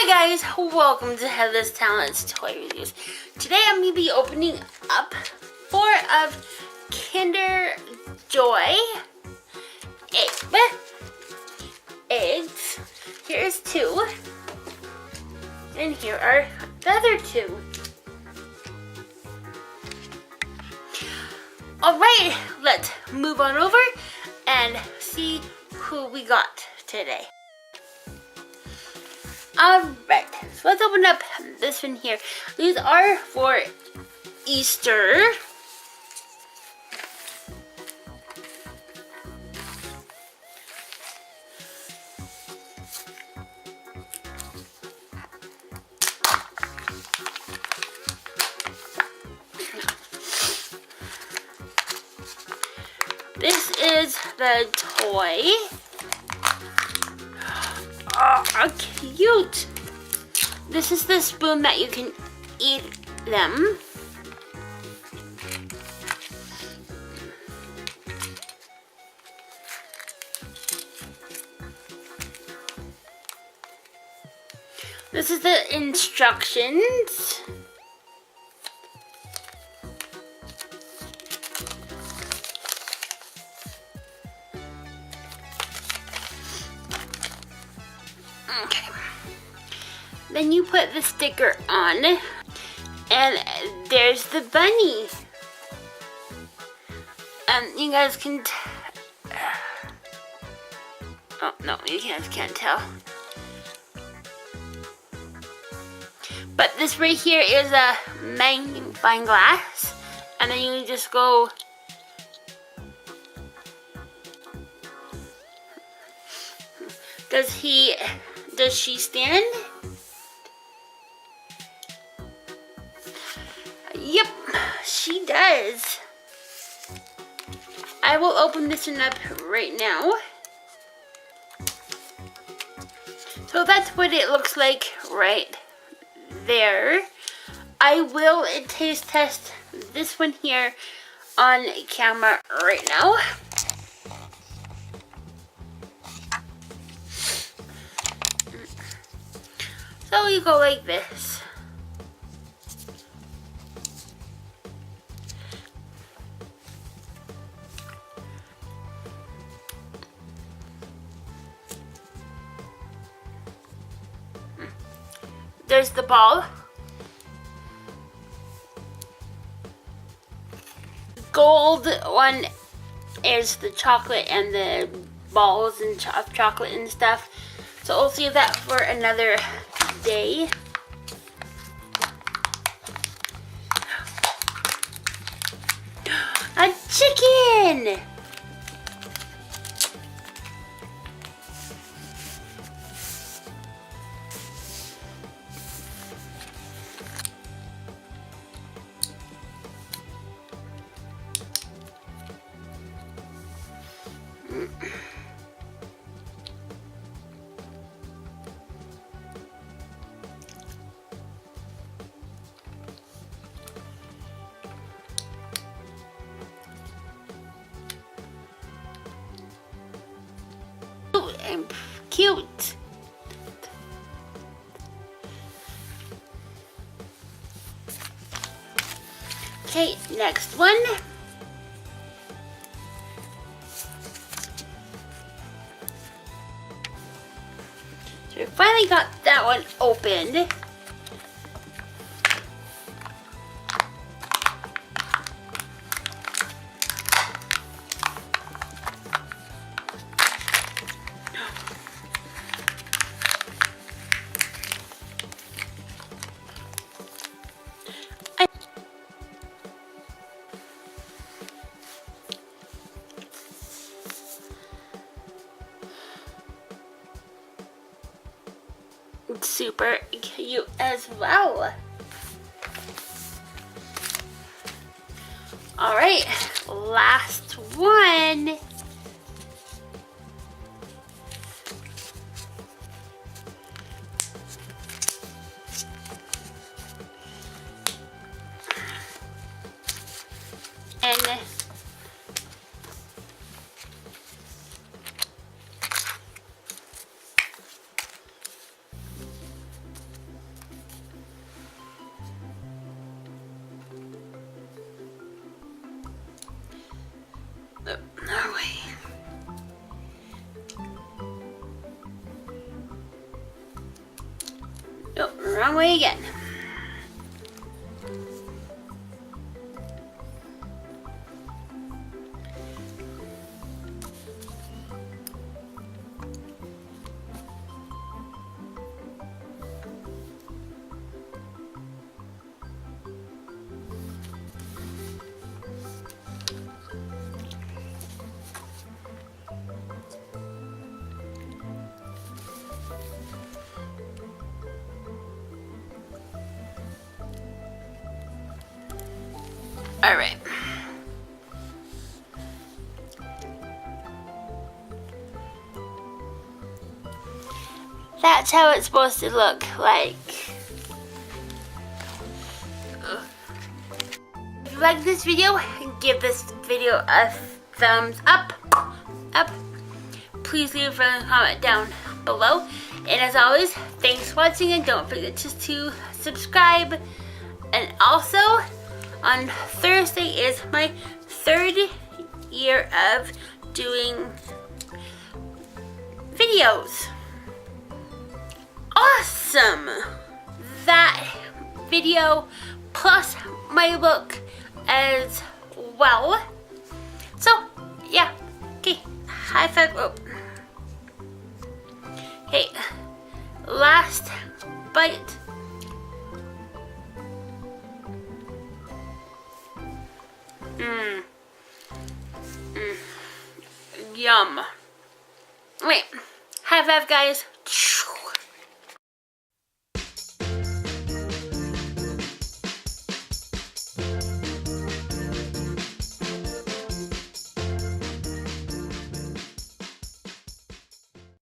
Hi guys, welcome to Headless Talents Toy Reviews. Today I'm going to be opening up 4 of Kinder Joy eggs. Here's 2, and here are the other 2. Alright, let's move on over and see who we got today. Alright, so let's open up this one here. These are for Easter. This is the toy. Oh, cute! This is the spoon that you can eat them. This is the instructions. Okay. Then you put the sticker on, and there's the bunny. You guys can. Oh no, you guys can't tell. But this right here is a magnifying glass, and then you just go. Does she stand? Yep, she does. I will open this one up right now. So that's what it looks like right there. I will taste test this one here on camera right now. So you go like this. There's the ball. Gold one is the chocolate and the balls and chocolate and stuff. So we'll save that for another day. A chicken! And cute. Okay, next one. So we finally got that one opened. It's super cute as well. Alright, last one. And Wrong way. Nope, wrong way again. All right. That's how it's supposed to look like. If you like this video, give this video a thumbs up. Please leave a comment down below. And as always, thanks for watching, and don't forget to subscribe. And also, on Thursday is my 3rd year of doing videos. Awesome! That video plus my book as well. So, yeah. Okay, high five. Oh. Okay, last bite. Yum. Wait, high five, guys.